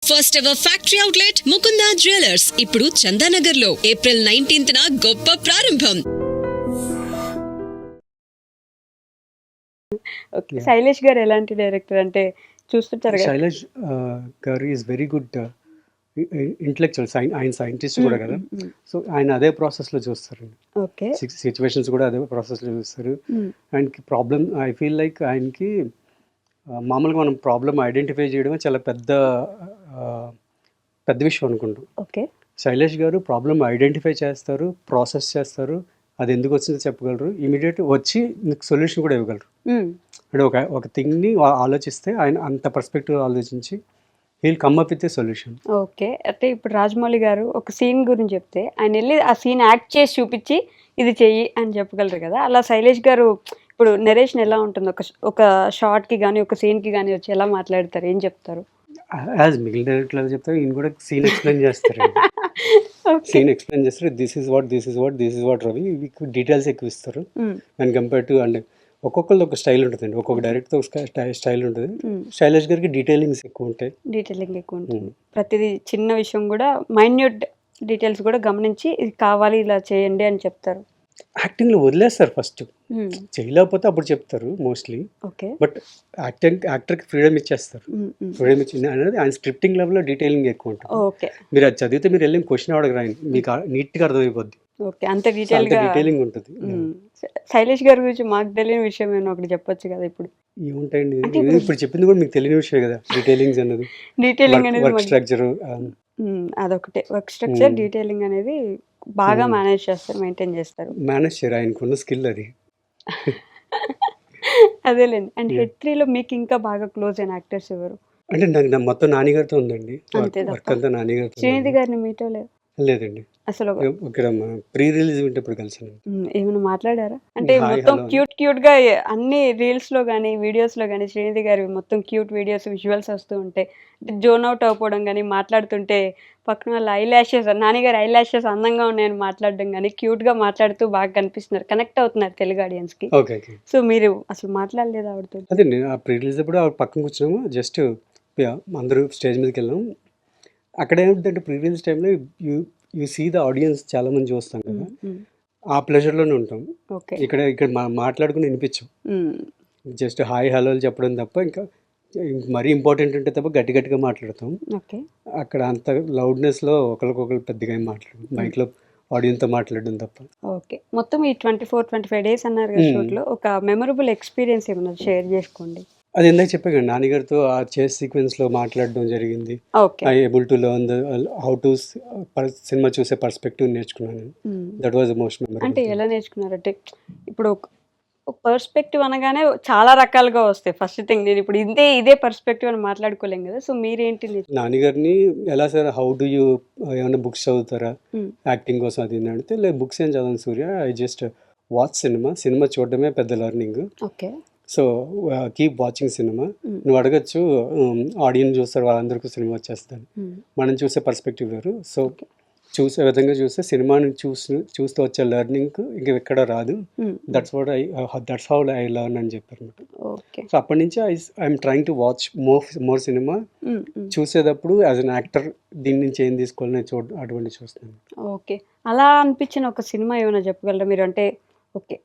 First ever factory outlet Mukunda jewellers ఇప్పుడు చందానగర్ లో April 19th గొప్ప ప్రారంభం. ఓకే. శైలేష్ గారు ఎలాంటి డైరెక్టర్ అంటే చూస్తుంటారు కదా? శైలేష్ గారు ఈజ్ వెరీ గుడ్ ఇంటలెక్చువల్. ఆయన సైంటిస్ట్ కూడా కదా. సో ఆయన అదే ప్రాసెస్లో చూస్తారండి. ఓకే. సిచ్యువేషన్స్ కూడా అదే ప్రాసెస్లో చూస్తారు. ఆయనకి ప్రాబ్లం ఐ ఫీల్ లైక్ ఆయనకి మామూలుగా మనం ప్రాబ్లం ఐడెంటిఫై చేయడమే చాలా పెద్ద విషయం అనుకుంటాం. ఓకే. శైలేష్ గారు ప్రాబ్లం ఐడెంటిఫై చేస్తారు, ప్రాసెస్ చేస్తారు, అది ఎందుకు వచ్చిందో చెప్పగలరు, ఇమీడియట్ వచ్చి మీకు సొల్యూషన్ కూడా ఇవ్వగలరు. అంటే ఒక థింగ్ని ఆలోచిస్తే ఆయన అంత పర్స్పెక్టివ్ ఆలోచించి he'll come up with a solution. Okay. అంటే ఇప్పుడు రాజమౌళి గారు ఒక సీన్ గురించి చెప్తే ఆయన వెళ్ళి ఆ సీన్ యాక్ట్ చేసి చూపించి ఇది చెయ్యి అని చెప్పగలరు కదా. అలా శైలేష్ గారు ఇప్పుడు నెరేషన్ ఎలా ఉంటుంది? ఒక షార్ట్కి కానీ ఒక సీన్కి కానీ వచ్చి ఎలా మాట్లాడతారు, ఏం చెప్తారు? యాజ్ మిగిలిన డైరెక్టర్ ఎలా చెప్తారు, ఈయన కూడా సీన్ ఎక్స్ప్లెయిన్ చేస్తారు. సీన్ ఎక్స్ప్లెయిన్ చేస్తారు, దిస్ ఇస్ వాట్ రవి, మీకు డీటెయిల్స్ ఎక్కువ ఇస్తారు అండ్ కంపేర్ టు. అంటే ఒక్కొక్కరిది ఒక స్టైల్ ఉంటుందండి, ఒక్కొక్క డైరెక్టర్ ఒక స్టైల్ ఉంటుంది. శైలేష్ గారికి డీటెయిలింగ్స్ ఎక్కువ ఉంటాయి. డీటెయిలింగ్ ఎక్కువ ఉంటుంది. ప్రతిదీ చిన్న విషయం కూడా మైన్యూట్ డీటెయిల్స్ కూడా గమనించి ఇది కావాలి ఇలా చేయండి అని చెప్తారు. యాక్టింగ్లో వదిలేస్తారు ఫస్ట్, చేయలేకపోతే అప్పుడు చెప్తారు మోస్ట్లీ. ఓకే. బట్ యాక్టర్కి ఫ్రీడమ్ ఇచ్చేస్తారు. ఫ్రీడమ్ ఇచ్చింది అనేది ఆయన స్క్రిప్టింగ్ లెవెల్లో డీటెయిలింగ్ ఎక్కువ ఉంటుంది. ఓకే. మీరు అది చదివితే మీరు వెళ్ళి క్వశ్చన్ అడగరు, ఆయన మీకు నీట్గా అర్థమైపోద్ది. ఓకే. అంత డీటెయిలింగ్ ఉంటుంది. శైలేష్ గారి గురించి మాకు తెలియని విషయం ఏమో ఒకటి చెప్పొచ్చు కదా. ఇప్పుడు ఏముంటాయండి, ఇప్పుడు చెప్పింది కూడా మీకు తెలియని విషయం కదా. డీటెయిలింగ్స్ అన్నది, డీటెయిలింగ్ అనేది వర్క్ స్ట్రక్చర్, అదొకటే. వర్క్ స్ట్రక్చర్ డీటెయిలింగ్ అనేది బాగా మేనేజ్ చేస్తారు, మెయింటైన్ చేస్తారు. మేనేజ్ చేయరు, ఆయనకున్న స్కిల్ అది. అదేలేండి. అండ్ హెడ్ 3లో మీకు ఇంకా బాగా క్లోజ్ అయిన యాక్టర్స్ ఎవరు? అంటే నాకు మొత్తం నానిగారితో ఉందండి వర్క్ అంతా. నానిగారితో. శ్రీనిధి గారిని మీతో లేదండి, అసలు ఇక్కడ ప్రీ రిలీజ్ వింటప్పుడు కలిసాను. ఏమైనా మాట్లాడారా? అంటే మొత్తం క్యూట్ గా అన్ని రీల్స్ లో కానీ వీడియోస్ లో కానీ శ్రీనిధి గారి మొత్తం క్యూట్ వీడియోస్ విజువల్స్ వస్తూ ఉంటాయి. జోన్ అవుట్ అయిపోవడం కానీ, మాట్లాడుతుంటే పక్కన వాళ్ళ ఐ ల్యాషెస్, నానిగారి ఐ ల్యాషెస్ అందంగా ఉన్నాయని మాట్లాడడం కానీ, క్యూట్ గా మాట్లాడుతూ బాగా కనిపిస్తున్నారు, కనెక్ట్ అవుతున్నారు తెలుగు ఆడియన్స్ కి. సో మీరు అసలు మాట్లాడలేదు ఆవిడతో? అదే ఆ ప్రీ రిలీజ్ అప్పుడు ఆవిడ పక్కన కూర్చున్నాము, జస్ట్ అందరూ స్టేజ్ మీదకి వెళ్ళాము. అక్కడ ఏమిటంటే ప్రీ రిలీజ్ టైంలో యూ సీ ద ఆడియన్స్ చాలా మంది చూస్తాం కదా, ఆ ప్లెజర్లోనే ఉంటాం. ఇక్కడ మాట్లాడుకుని వినిపించాం, జస్ట్ హాయ్ హలోలు చెప్పడం తప్ప. ఇంకా మరీ ఇంపార్టెంట్ ఉంటే తప్ప గట్టిగా మాట్లాడతాం. అక్కడ అంత లౌడ్నెస్లో ఒకరికొకరు పెద్దగా ఏం మాట్లాడడం, మైక్లో ఆడియన్స్తో మాట్లాడడం తప్ప. ఓకే. మొత్తం ఈ 24-25 days అన్నారు కదా షూట్లో, ఒక మెమరబుల్ ఎక్స్పీరియన్స్ ఏమన్నా షేర్ చేసుకోండి. అది ఇందాక చెప్పాను, నాన్నగారితో ఆ చేస్ సీక్వెన్స్లో మాట్లాడడం జరిగింది. Able to learn how to cinema చూసే పర్స్పెక్టివ్ నేర్చుకున్నాను. That was the most memorable. అంటే ఎలా నేర్చుకున్నారంటే, ఇప్పుడు ఒక పర్స్పెక్టివ్ అనగానే చాలా రకాలుగా వస్తాయి. ఫస్ట్ థింగ్, నేను ఇప్పుడు ఇదే పర్స్పెక్టివ్ అని మాట్లాడుకోలేం కదా. సో మీరేంటి నాన్నగారిని ఎలా సార్, హౌ డు యూ ఏమైనా బుక్స్ చదువుతారా యాక్టింగ్ కోసం అది అడిగితే, లేదు బుక్స్ ఏం చదవను సూర్య, ఐ జస్ట్ వాచ్ సినిమా చూడడమే పెద్ద learning. Okay. So keep watching cinema. నువ్వు అడగచ్చు, ఆడియన్స్ చూస్తారు, వాళ్ళందరికీ సినిమా వచ్చేస్తాను. మనం చూసే పర్స్పెక్టివ్ వేరు. సో చూసే విధంగా చూస్తే సినిమాని చూస్తూ వచ్చే లెర్నింగ్ ఇంకా ఎక్కడ రాదు. దట్స్ హౌ ఐ లెర్న్ అని చెప్పారు అనమాట. సో అప్పటి నుంచి I'm trying to watch more cinema. చూసేటప్పుడు యాజ్ అన్ యాక్టర్ దీని నుంచి ఏం తీసుకోవాలని అటువంటి చూస్తాను. ఓకే. అలా అనిపించిన ఒక సినిమా ఏమైనా చెప్పగలరా మీరు? అంటే ఓకే,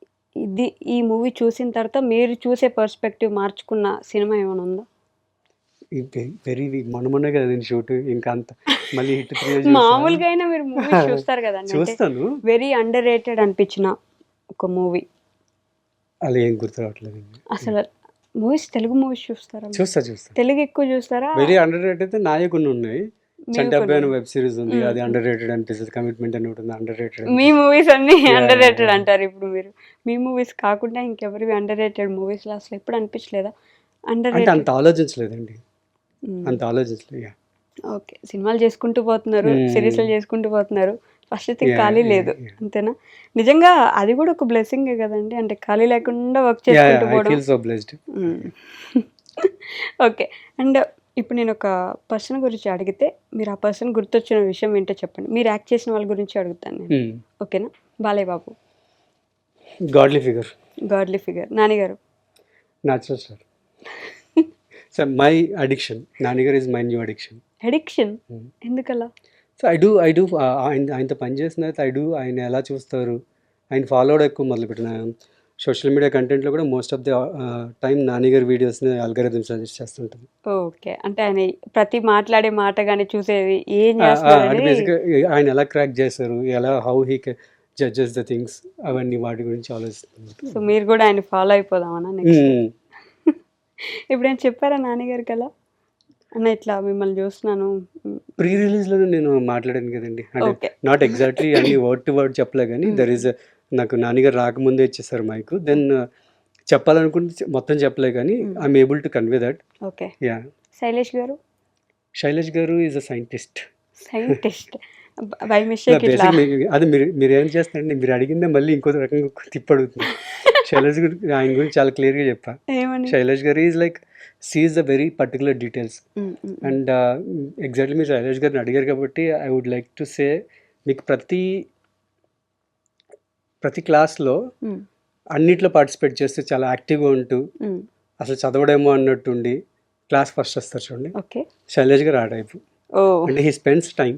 ఈ మూవీ చూసిన తర్వాత మీరు చూసే పర్స్పెక్టివ్ మార్చుకున్న సినిమా ఏమైనా ఉందా? వెరీ మొన్ననే కదా నేను షూట్, ఇంకా అంత మళ్ళీ హిట్ మామూలుగా అయినా మీరు మూవీ చూస్తారు కదా, చూస్తాను. వెరీ అండర్ రేటెడ్ అనిపించిన ఒక మూవీ అలా ఏం గుర్తు రావట్లేదు. అసలు మూవీస్, తెలుగు మూవీస్ చూస్తారా? చూస్తా. తెలుగు ఎక్కువ చూస్తారా? వెరీ అండర్ రేటెడ్ అయితే నాయకుని ఉన్నాయి. చంటబ్బాయి అని వెబ్ సిరీస్ ఉంది, అది అండర్ రేటెడ్ అనిపిస్తుంది. కమిట్మెంట్ అని ఉంటుంది, అండర్ రేటెడ్. మీ మూవీస్ అన్ని అండర్ రేటెడ్ అంటారు. ఇప్పుడు మీరు మీ మూవీస్ కాకుండా ఇంకెవరివి అండర్ రేటెడ్ మూవీస్ లో అసలు ఎప్పుడు అనిపించలేదా? అంటే అంత ఆలోచించలేదండి, అంత ఆలోచించలేదు. ఓకే. సినిమాలు చేసుకుంటూ పోతున్నారు, సిరీస్లు చేసుకుంటూ పోతున్నారు, ఫస్ట్ థింగ్ ఖాళీ లేదు, అంతేనా? నిజంగా అది కూడా ఒక బ్లెస్సింగ్ కదండి, అంటే ఖాళీ లేకుండా వర్క్ చేసుకుంటూ పోవడం. ఓకే. అండ్ ఇప్పుడు నేను ఒక పర్సన్ గురించి అడిగితే మీరు ఆ పర్సన్ గుర్తొచ్చిన విషయం ఏంటో చెప్పండి. మీరు యాక్ట్ చేసిన వాళ్ళ గురించి అడుగుతాను నేను, ఓకేనా? బాలయ్య బాబు. Godly figure. నానిగారు. Natural star. So my addiction, నాన్నగారు is my new addiction. Addiction ఎందుకలా? సో ఐ డూ ఆయనతో పని చేసిన తర్వాత ఆయన ఎలా చూస్తారు, ఆయన ఫాలో అవడం ఎక్కువ మొదలుపెట్టిన. సోషల్ మీడియా కంటెంట్లో కూడా మోస్ట్ ఆఫ్ ది టైం నాన్నగారి వీడియోస్ని అల్గారిథం సజెస్ట్ చేస్తుంటుంది. ఓకే. అంటే ఆయన ప్రతి మాట్లాడే మాట గాని చూసేది ఏం అంటే చేస్తున్నారని. బేసిక్గా ఆయన ఎలా క్రాక్ చేస్తారు, ఎలా how he judges the things, అవన్నీ వాటి గురించి ఆలోచిస్తుంది. సో మీరు కూడా ఆయన ఫాలో అయిపోదామన్నా నెక్స్ట్? ఇప్పుడు ఏం చెప్పారా నాన్నగారికి అలా? అన్న ఇట్లా మిమ్మల్ని చూస్తున్నాను. ప్రీ రిలీజ్లో నేను మాట్లాడాను కదండి, అంటే ఓకే. నాట్ ఎగ్జాక్ట్లీ అన్ని వర్డ్ టు వర్డ్ చెప్పలే కానీ దర్ ఈజ్ నాకు నాన్నగారు రాకముందే ఇచ్చేసారు మైక్. దెన్ చెప్పాలనుకుంటే మొత్తం చెప్పలే కానీ I'm able to convey that. Okay. Yeah. Shailesh గారు? శైలేష్ గారు is a scientist. Scientist by mistake ఇట్లా. బేసిక్ అది మీరు ఏం చేస్తారంటే, మీరు అడిగిందే మళ్ళీ ఇంకో రకంగా తిప్పడుగుతుంది. శైలేష్ గారు ఆయన గురించి చాలా క్లియర్గా చెప్పా. ఏమని? శైలేష్ గారు is like seize the very particular details. And exactly మీరు శైలేష్ గారిని అడిగారు కాబట్టి I would like to say, మీకు ప్రతి క్లాస్లో అన్నిట్లో పార్టిసిపేట్ చేస్తే చాలా యాక్టివ్గా ఉంటూ అసలు చదవడేమో అన్నట్టుండి క్లాస్ ఫస్ట్ వస్తారు చూడండి, ఓకే. శైలేష్ గారు ఆ టైపు. ఓ. అంటే హీ స్పెండ్స్ టైం,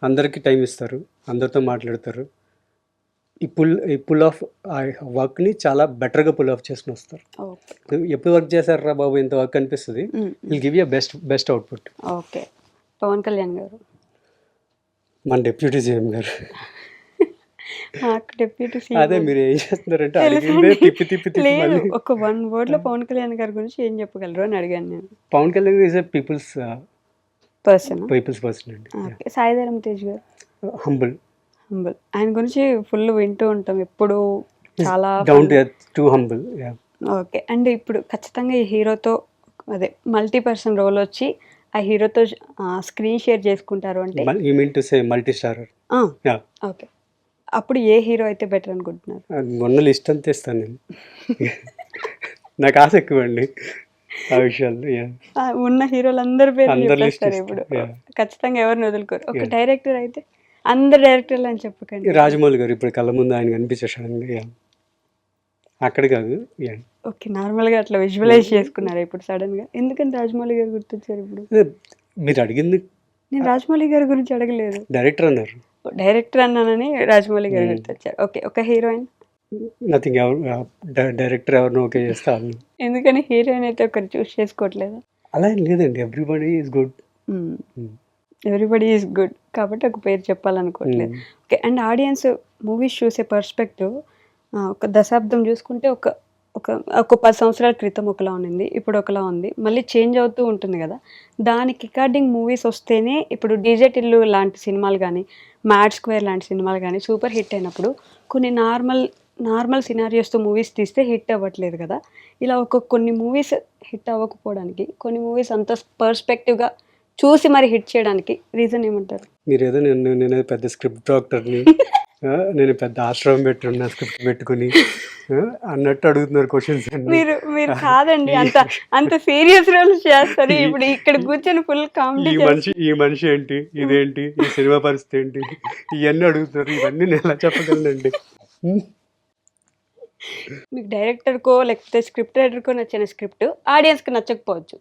అందరికీ టైం ఇస్తారు, అందరితో మాట్లాడతారు. ఈ పుల్ ఆఫ్ వర్క్ని చాలా బెటర్గా పుల్ ఆఫ్ చేసుకుని వస్తారు. ఓకే. ఎప్పుడు వర్క్ చేశారా బాబు ఇంత వర్క్ అనిపిస్తుంది. Will give you best output. Okay. Pavan Kalyan గారు? మన డిప్యూటీ సీఎం గారు. నాకు డిప్యూటీ అదే సీఎం మీరు ఏం చేస్తున్నారంటే అడిగిందే తిప్పి లేదు. మళ్ళీ. ఒక వన్ వర్డ్ లో పవన్ కళ్యాణ్ గారి గురించి ఏం చెప్పగలరు అని అడిగాను నేను. Pavan Kalyan is a people's person. Person అండి. ఓకే. సాయిధరం తేజ్ గారు? హంబుల్. హంబుల్. ఆయన గురించి ఫుల్ వింటూ ఉంటాం ఎప్పుడు, చాలా down to earth, too humble. Okay. And ఇప్పుడు ఖచ్చితంగా ఈ హీరోతో అదే మల్టీ పర్సన్ రోల్ వచ్చి ఆ హీరోతో స్క్రీన్ షేర్ చేసుకుంటారు అంటే you mean to say multi starrer. Okay. అప్పుడు ఏ హీరో అయితే బెటర్ అనుకుంటున్నారు? మొన్న లిస్ట్ అంతా ఇస్తాను నేను. నాకు ఆశ ఎక్కువ అండి ఆ విషయాల్లో. ఉన్న హీరోలందరి పేరు అందరి లిస్ట్ చెప్పేస్తారు ఇప్పుడు. ఖచ్చితంగా ఎవరిని వదులుకోరు. ఒక డైరెక్టర్ అయితే అందరు డైరెక్టర్లు అని చెప్పకండి. రాజమౌళి గారు ఇప్పుడు కళ్ళ ముందు ఆయన కనిపించేసాడు. అక్కడ కాదు. ఓకే. నార్మల్గా అట్లా విజువలైజ్ చేసుకున్నారు ఇప్పుడు సడన్ గా. ఎందుకని రాజమౌళి గారు గుర్తొచ్చారు ఇప్పుడు? మీరు అడిగింది నేను రాజమౌళి గారి గురించి అడగలేదు, డైరెక్టర్ అన్నారు. డైరెక్టర్ అన్నానని రాజమౌళి గారు గుర్తొచ్చారు. ఓకే. ఒక హీరోయిన్? నథింగ్. డైరెక్టర్ ఎవరిని ఓకే చేస్తే వాళ్ళు. ఎందుకని హీరోయిన్ అయితే ఒకరు చూస్ చేసుకోవట్లేదు? అలా ఏం లేదండి, everybody is good. Everybody is good కాబట్టి ఒక పేరు చెప్పాలనుకోవట్లేదు. ఓకే. అండ్ ఆడియన్స్ మూవీస్ చూసే పర్స్పెక్టివ్ ఒక దశాబ్దం చూసుకుంటే ఒక 10 సంవత్సరాల క్రితం ఒకలా ఉన్నింది, ఇప్పుడు ఒకలా ఉంది, మళ్ళీ చేంజ్ అవుతూ ఉంటుంది కదా. దానికి రికార్డింగ్ మూవీస్ వస్తేనే ఇప్పుడు డీజే టిల్లు లాంటి సినిమాలు కానీ, మ్యాడ్ స్క్వేర్ లాంటి సినిమాలు కానీ సూపర్ హిట్ అయినప్పుడు కొన్ని నార్మల్ సినారియోస్తో మూవీస్ తీస్తే హిట్ అవ్వట్లేదు కదా. ఇలా కొన్ని మూవీస్ హిట్ అవ్వకపోవడానికి, కొన్ని మూవీస్ అంత పర్స్పెక్టివ్గా చూసి మరి హిట్ చేయడానికి రీజన్ ఏమంటారు? మీరేదో నేను పెద్ద స్క్రిప్ట్ డాక్టర్ని, నేను పెద్ద ఆశ్రమం పెట్టున్నా స్క్రిప్ట్ పెట్టుకుని అన్నట్టు అడుగుతున్నారు క్వశ్చన్స్. మీరు కాదండి, అంత సీరియస్ రోల్ చేస్తారు. ఇప్పుడు ఇక్కడ కూర్చొని ఫుల్ కామెడీ. ఈ మనిషి ఏంటి, ఇదేంటి, ఈ సినిమా పరిస్థితి ఏంటి, ఇవన్నీ అడుగుతున్నారు. ఇవన్నీ నేను ఎలా చెప్పగలనండి? మీకు డైరెక్టర్కో లేకపోతే స్క్రిప్ట్ రైటర్కో నచ్చిన స్క్రిప్ట్ ఆడియన్స్కి నచ్చకపోవచ్చు.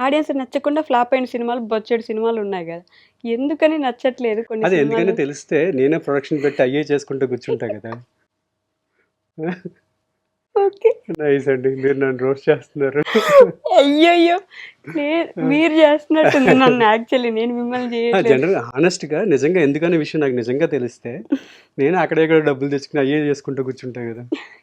ఆడియన్స్ నచ్చకుండా ఫ్లాప్ అయిన సినిమాలు బొచ్చెడు సినిమాలు ఉన్నాయి కదా. ఎందుకని నచ్చట్లేదు కొన్ని అదే సినిమాలు? ఎందుకని తెలిస్తే నేనే ప్రొడక్షన్ పెట్టి అయ్యే చేసుకుంటూ కూర్చుంటా కదా. ఓకే. నైస్ అండి, మీరు నన్ను రోస్ట్ చేస్తున్నారు. అయ్యయ్యో, మీరు చేస్తున్నట్టుంది నన్ను. యాక్చువల్లీ నేను మిమ్మల్ని చేయట్లేదు. జనరల్ హానెస్ట్గా నిజంగా ఎందుకనే విషయం నాకు నిజంగా తెలిస్తే నేను అక్కడెక్కడ డబ్బులు తెచ్చుకుని అయ్యే చేసుకుంటూ కూర్చుంటా కదా.